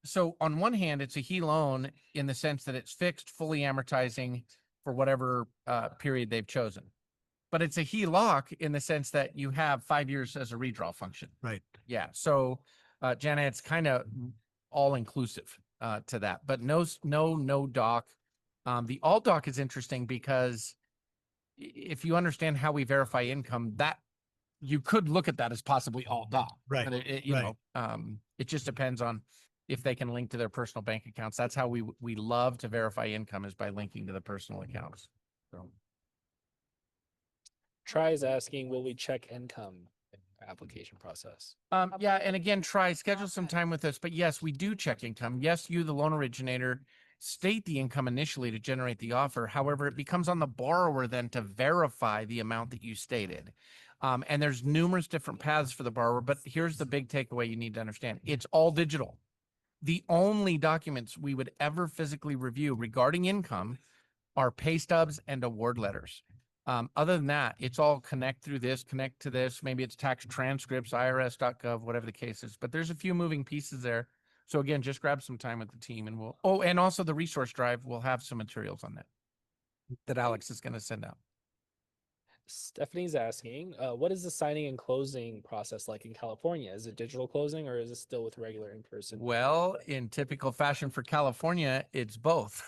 so on one hand, it's a HELoan in the sense that it's fixed, fully amortizing for whatever period they've chosen. But it's a HELoC in the sense that you have 5 years as a redraw function. Right. Yeah. So, Jana, it's kind of all inclusive to that, but no doc. The alt doc is interesting because if you understand how we verify income, that you could look at that as possibly alt doc. Right. But it just depends on if they can link to their personal bank accounts. That's how we love to verify income, is by linking to the personal accounts. So. Try is asking, will we check income in our application process? Yeah, and again, schedule some time with us. But yes, we do check income. Yes, you, the loan originator, state the income initially to generate the offer. However, it becomes on the borrower then to verify the amount that you stated. And there's numerous different paths for the borrower, but here's the big takeaway you need to understand. It's all digital. The only documents we would ever physically review regarding income are pay stubs and award letters. Other than that, it's all connect to this. Maybe it's tax transcripts, irs.gov, whatever the case is. But there's a few moving pieces there. So again, just grab some time with the team and and also the resource drive will have some materials on that Alex is going to send out. Stephanie's asking, what is the signing and closing process like in California? Is it digital closing or is it still with regular in-person? Well, in typical fashion for California, it's both.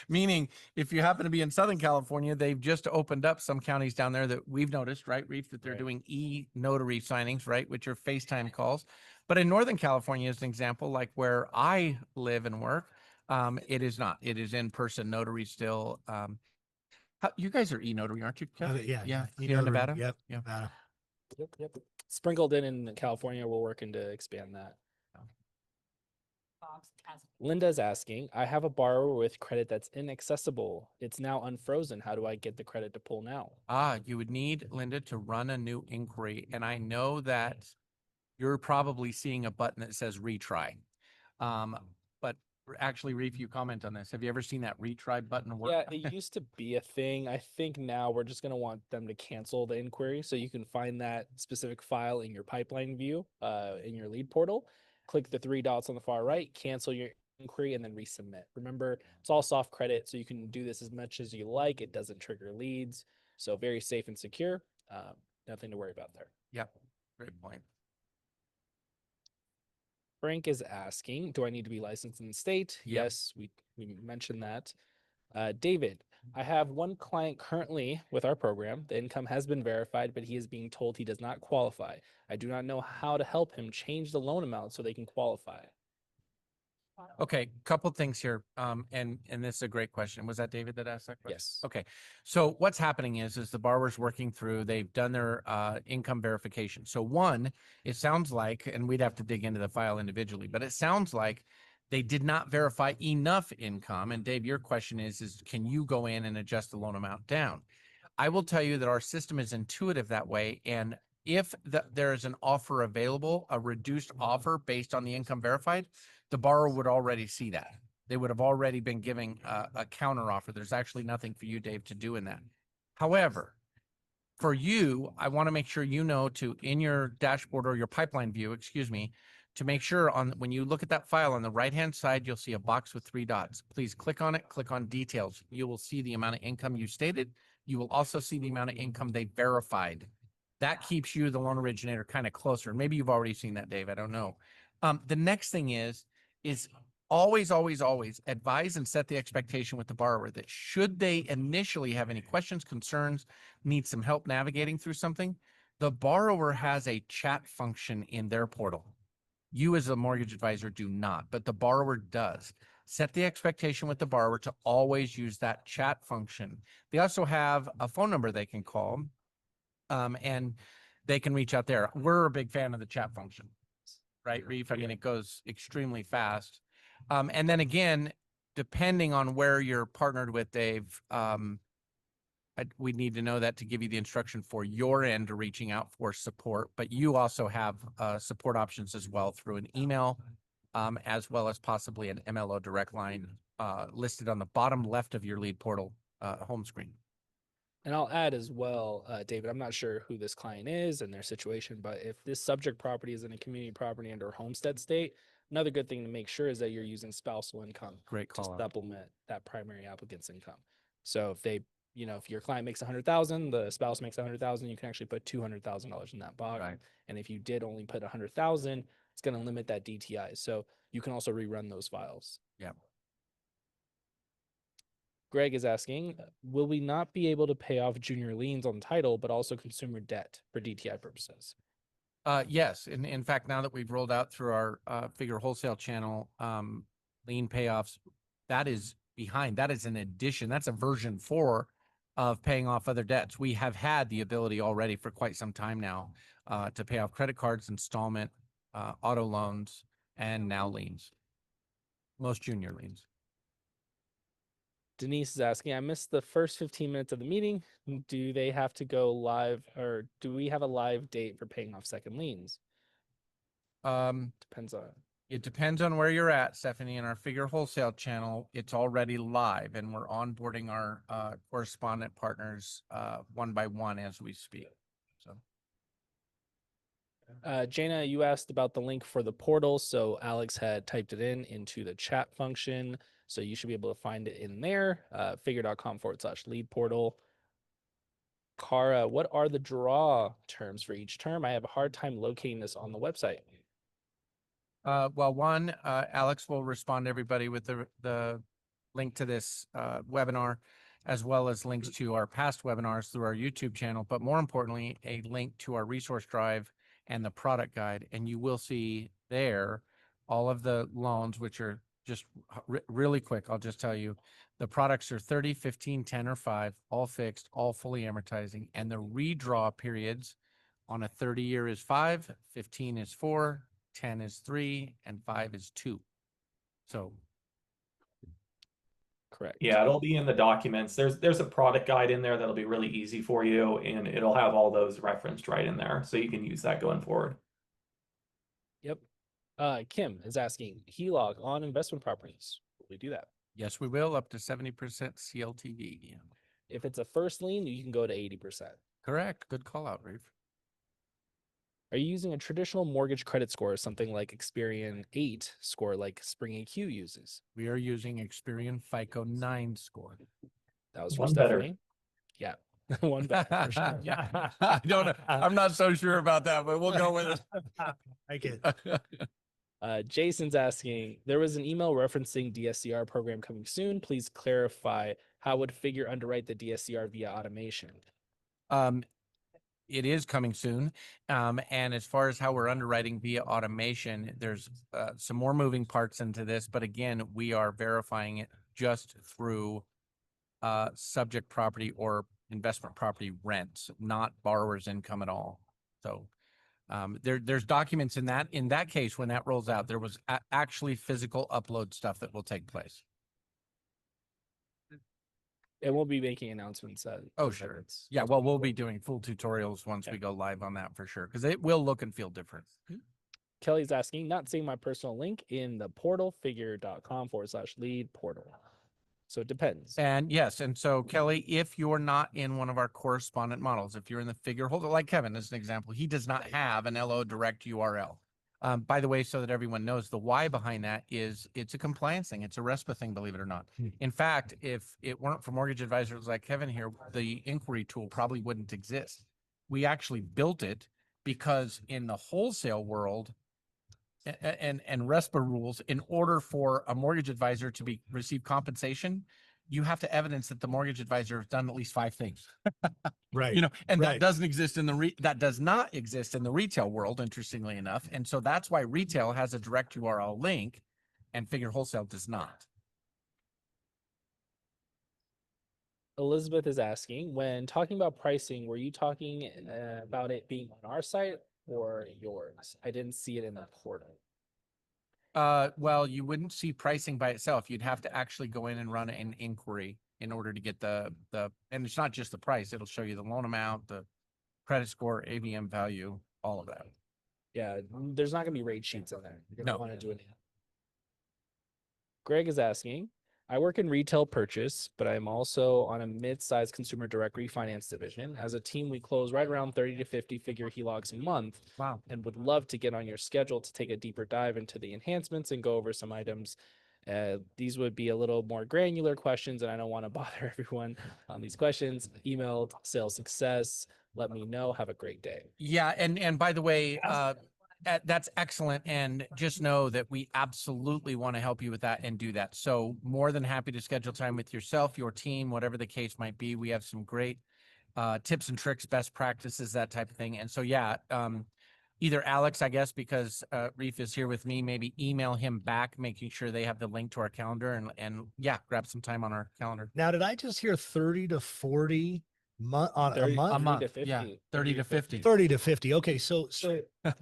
Meaning, if you happen to be in Southern California, they've just opened up some counties down there that we've noticed, right, Reef, that they're Right. doing e-notary signings, right, which are FaceTime calls. But in Northern California, as an example, like where I live and work, it is not. It is in-person notary still. You guys are e-notary, aren't you, Kev? Yeah. Yeah, you here in know, Nevada? Yep. Yeah. Nevada. Yep. Sprinkled in California, we're working to expand that. Linda's asking, I have a borrower with credit that's inaccessible. It's now unfrozen. How do I get the credit to pull now? You would need, Linda, to run a new inquiry. And I know that you're probably seeing a button that says retry. But actually, Reef, you comment on this. Have you ever seen that retry button work? Yeah, it used to be a thing. I think now we're just going to want them to cancel the inquiry. So you can find that specific file in your pipeline view in your lead portal. Click the 3 dots on the far right, cancel your inquiry, and then resubmit. Remember, it's all soft credit, so you can do this as much as you like. It doesn't trigger leads. So very safe and secure. Nothing to worry about there. Yep. Great point. Frank is asking, do I need to be licensed in the state? Yep. Yes, we mentioned that. David, I have one client currently with our program. The income has been verified, but he is being told he does not qualify. I do not know how to help him change the loan amount so they can qualify. Okay, couple things here. And this is a great question. Was that David that asked that question? Yes. Okay. So what's happening is the borrower's working through, they've done their income verification. So one, it sounds like, and we'd have to dig into the file individually, but it sounds like they did not verify enough income. And Dave, your question is can you go in and adjust the loan amount down? I will tell you that our system is intuitive that way. And if there is an offer available, a reduced offer based on the income verified, the borrower would already see that. They would have already been giving a counter offer. There's actually nothing for you, Dave, to do in that. However, for you, I want to make sure you know in your dashboard or your pipeline view, excuse me, to make sure when you look at that file on the right-hand side, you'll see a box with 3 dots. Please click on it, click on details. You will see the amount of income you stated. You will also see the amount of income they verified. That keeps you, the loan originator, kind of closer. Maybe you've already seen that, Dave. I don't know. The next thing is always advise and set the expectation with the borrower that should they initially have any questions, concerns, need some help navigating through something, the borrower has a chat function in their portal. You as a mortgage advisor do not, but the borrower does. Set the expectation with the borrower to always use that chat function. They also have a phone number they can call, and they can reach out there. We're a big fan of the chat function, right, Reef? I mean, it goes extremely fast. And then again, depending on where you're partnered with, Dave, we need to know that to give you the instruction for your end to reaching out for support, but you also have support options as well through an email, as well as possibly an MLO direct line listed on the bottom left of your lead portal home screen. And I'll add as well, David, I'm not sure who this client is and their situation, but if this subject property is in a community property and or homestead state, another good thing to make sure is that you're using spousal income Great to call out. supplement that primary applicant's income. So if they, if your client makes 100,000, the spouse makes 100,000, you can actually put $200,000 in that box. Right. And if you did only put 100,000, it's going to limit that DTI. So you can also rerun those files. Yeah. Greg is asking, will we not be able to pay off junior liens on title, but also consumer debt for DTI purposes? Yes. In fact, now that we've rolled out through our figure wholesale channel, lien payoffs, that is behind. That is an addition. That's a version 4 of paying off other debts. We have had the ability already for quite some time now to pay off credit cards, installment, auto loans, and now liens. Most junior liens. Denise is asking, I missed the first 15 minutes of the meeting. Do they have to go live, or do we have a live date for paying off second liens? Depends on. It depends on where you're at, Stephanie. In our figure wholesale channel, it's already live, and we're onboarding our correspondent partners one by one as we speak. So, Jana, you asked about the link for the portal. So Alex had typed it into the chat function. So you should be able to find it in there, figure.com/lead portal. Cara, what are the draw terms for each term? I have a hard time locating this on the website. Well, one, Alex will respond to everybody with the link to this webinar, as well as links to our past webinars through our YouTube channel, but more importantly, a link to our resource drive and the product guide. And you will see there all of the loans, which are just really quick. I'll just tell you, the products are 30, 15, 10, or 5, all fixed, all fully amortizing. And the redraw periods on a 30-year is 5, 15 is 4, 10 is 3, and 5 is 2. So correct. Yeah, it'll be in the documents. There's a product guide in there that'll be really easy for you, and it'll have all those referenced right in there, so you can use that going forward. Yep. Kim is asking, HELOC on investment properties. Will we do that? yes, we will, up to 70% CLTV. If it's a first lien, you can go to 80%. Correct. Good call out, Reeve. Are you using a traditional mortgage credit score, something like Experian 8 score like Spring AQ uses? We are using Experian FICO 9 score. That was for One better. Stephanie. Yeah. One better. For sure. Yeah, I don't know. I'm not so sure about that, but we'll go with I get it. Jason's asking, there was an email referencing DSCR program coming soon. Please clarify how would Figure underwrite the DSCR via automation? It is coming soon. And as far as how we're underwriting via automation, there's some more moving parts into this. But again, we are verifying it just through subject property or investment property rents, not borrower's income at all. So there's documents in that case, when that rolls out, there was actually physical upload stuff that will take place. And we'll be making announcements. Oh, sure. Yeah, well, we'll be doing full tutorials once we go live on that for sure, because it will look and feel different. Kelly's asking, not seeing my personal link in the portal, figure.com/lead portal. So it depends. And yes, and so Kelly, if you're not in one of our correspondent models, if you're in the Figure holder, like Kevin as an example, he does not have an LO direct URL. By the way, so that everyone knows, the why behind that is it's a compliance thing. It's a RESPA thing, believe it or not. In fact, if it weren't for mortgage advisors like Kevin here, the inquiry tool probably wouldn't exist. We actually built it because in the wholesale world and RESPA rules, in order for a mortgage advisor to receive compensation, you have to evidence that the mortgage advisor has done at least 5 things. right. You know, and Right. that doesn't exist in that does not exist in the retail world, interestingly enough. And so that's why retail has a direct URL link and Figure Wholesale does not. Elizabeth is asking, when talking about pricing, were you talking about it being on our site or yours? I didn't see it in the portal. Well, you wouldn't see pricing by itself. You'd have to actually go in and run an inquiry in order to get and it's not just the price. It'll show you the loan amount, the credit score, AVM value, all of that. Yeah, there's not gonna be rate sheets in there. You're gonna No. want to do it. Greg is asking, I work in retail purchase, but I'm also on a mid-sized consumer direct refinance division. As a team, we close right around 30 to 50 Figure HELOCs a month. Wow. And would love to get on your schedule to take a deeper dive into the enhancements and go over some items. These would be a little more granular questions, and I don't want to bother everyone on these questions. Email sales success. Let me know. Have a great day. Yeah, and by the way, that's excellent. And just know that we absolutely want to help you with that and do that. So more than happy to schedule time with yourself, your team, whatever the case might be. We have some great tips and tricks, best practices, that type of thing. And so, yeah, either Alex, I guess, because Reef is here with me, maybe email him back, making sure they have the link to our calendar and yeah, grab some time on our calendar. Now, did I just hear 30 to 40 on a 30 month? A month, to 50. yeah, 30 to 50. 30 to 50. Okay, so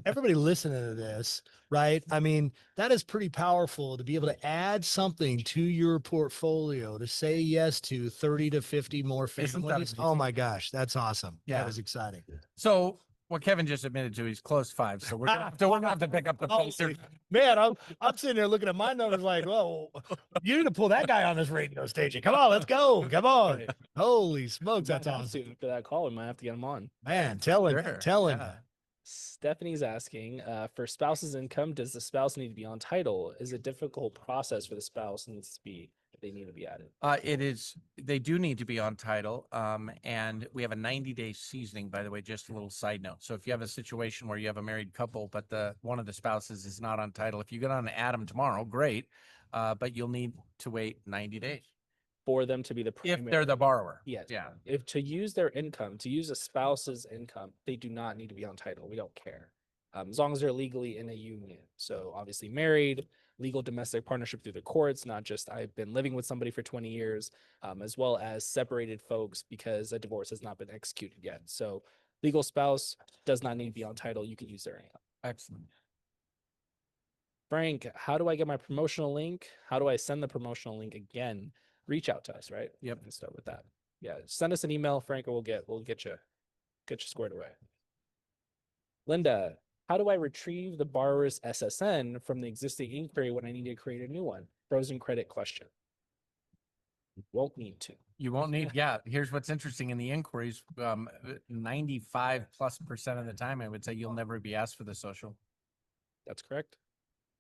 everybody listening to this, right? I mean, that is pretty powerful to be able to add something to your portfolio to say yes to 30 to 50 more Isn't that families. Oh amazing? my gosh, that's awesome. Yeah. That is exciting. So what Kevin just admitted to, he's close 5. So we're gonna have to pick up the pace here. Man, I'm sitting there looking at my numbers like, well, you need to pull that guy on this radio station. Come on, let's go. Come on. Holy smokes, that's awesome. For that call, we might have to get him on. Man, tell him. Yeah. Stephanie's asking, for spouse's income, does the spouse need to be on title? Is it a difficult process for the spouse needs to be? If they need to be added? They do need to be on title. And we have a 90-day seasoning, by the way, just a little side note. So if you have a situation where you have a married couple, but one of the spouses is not on title, if you get on Adam tomorrow, great. But you'll need to wait 90 days. For them to be the primary. If they're the borrower. Yes. Yeah. If to use their income, to use a spouse's income, they do not need to be on title. We don't care. As long as they're legally in a union. So obviously married, legal domestic partnership through the courts, not just I've been living with somebody for 20 years, as well as separated folks because a divorce has not been executed yet. So legal spouse does not need to be on title. You can use their income. Excellent. Frank, how do I get my promotional link? How do I send the promotional link again? Reach out to us, right? Yep. And start with that. Yeah. Send us an email, Frank, and we'll get you squared away. Linda, how do I retrieve the borrower's SSN from the existing inquiry when I need to create a new one? Frozen credit question. You won't need to. You won't need, yeah. Here's what's interesting in the inquiries. 95+% of the time, I would say you'll never be asked for the social. That's correct.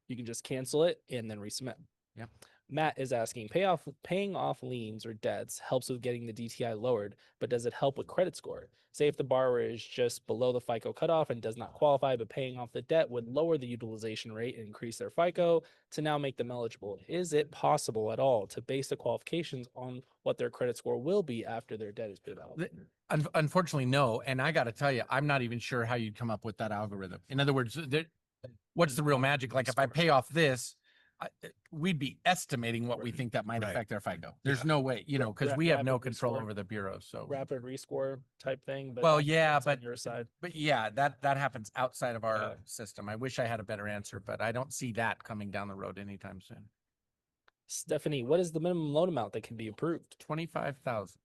You can just cancel it and then resubmit. Yep. Matt is asking, paying off liens or debts helps with getting the DTI lowered, but does it help with credit score? Say if the borrower is just below the FICO cutoff and does not qualify, but paying off the debt would lower the utilization rate and increase their FICO to now make them eligible. Is it possible at all to base the qualifications on what their credit score will be after their debt is paid out? Unfortunately, no. And I got to tell you, I'm not even sure how you'd come up with that algorithm. In other words, what's the real magic? Like if I pay off this, we'd be estimating what we think that might affect their FICO. There's no way, because we have no control over the bureau. So rapid rescore type thing. But well, yeah, but on your side. But yeah, that happens outside of our system. I wish I had a better answer, but I don't see that coming down the road anytime soon. Stephanie, what is the minimum loan amount that can be approved? 25,000.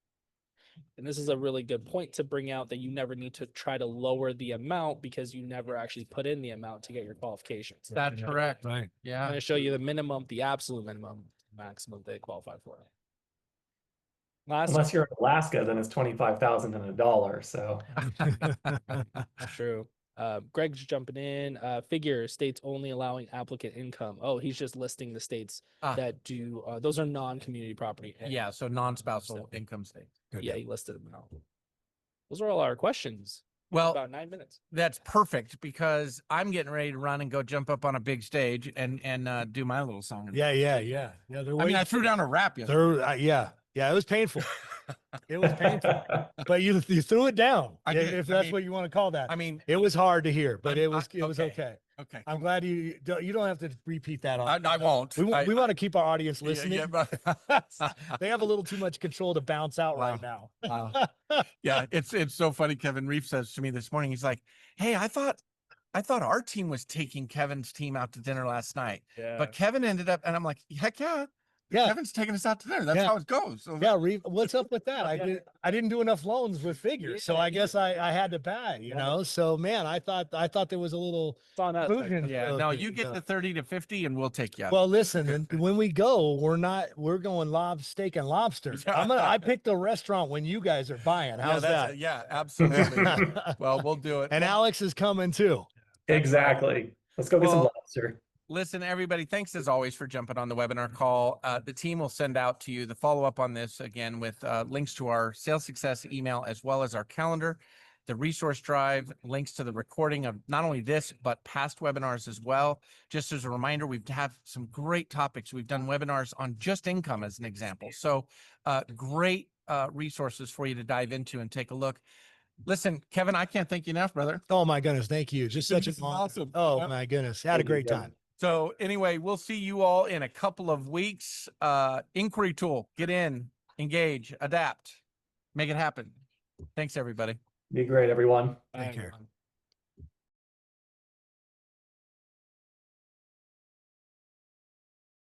And this is a really good point to bring out that you never need to try to lower the amount because you never actually put in the amount to get your qualifications. That's correct. Right. Yeah. I'm going to show you the minimum, the absolute minimum, maximum they qualify for. Unless you're in Alaska, then it's 25,000 and $1. So true. Greg's jumping in. Figure states only allowing applicant income. Oh, he's just listing the states that do. Those are non-community property. Yeah. So non-spousal income states. Yeah, he listed them out. Those are all our questions. Well, About 9 minutes. That's perfect because I'm getting ready to run and go jump up on a big stage and do my little song. Yeah. I mean, I threw down a rap yesterday. Yeah, it was painful. It was painful, but you threw it down. If that's what you want to call that. I mean, it was hard to hear, but it was okay. Okay. I'm glad you don't have to repeat that. I won't. We want to keep our audience listening. Yeah, they have a little too much control to bounce out right now. Yeah, it's so funny. Kevin Reef says to me this morning, he's like, "Hey, I thought our team was taking Kevin's team out to dinner last night, but Kevin ended up," and I'm like, "Heck yeah." Yeah, Kevin's taking us out to dinner. That's how it goes. So yeah, what's up with that? I didn't do enough loans with figures, so I guess I had to pay. So man, I thought there was a little. Yeah, no, you get the 30 to 50, and we'll take you out. Well, listen, and when we go, we're going steak and lobster. I picked a restaurant when you guys are buying. How's that? Yeah, absolutely. Well, we'll do it. And Alex is coming too. Exactly. Let's go get some lobster. Listen, everybody, thanks as always for jumping on the webinar call. The team will send out to you the follow-up on this again with links to our sales success email as well as our calendar, the resource drive, links to the recording of not only this, but past webinars as well. Just as a reminder, we've had some great topics. We've done webinars on just income as an example. So great resources for you to dive into and take a look. Listen, Kevin, I can't thank you enough, brother. Oh my goodness. Thank you. Just such an awesome. Oh my goodness. Had a great time. So anyway, we'll see you all in a couple of weeks. Inquiry tool, get in, engage, adapt, make it happen. Thanks, everybody. Be great, everyone. Take care.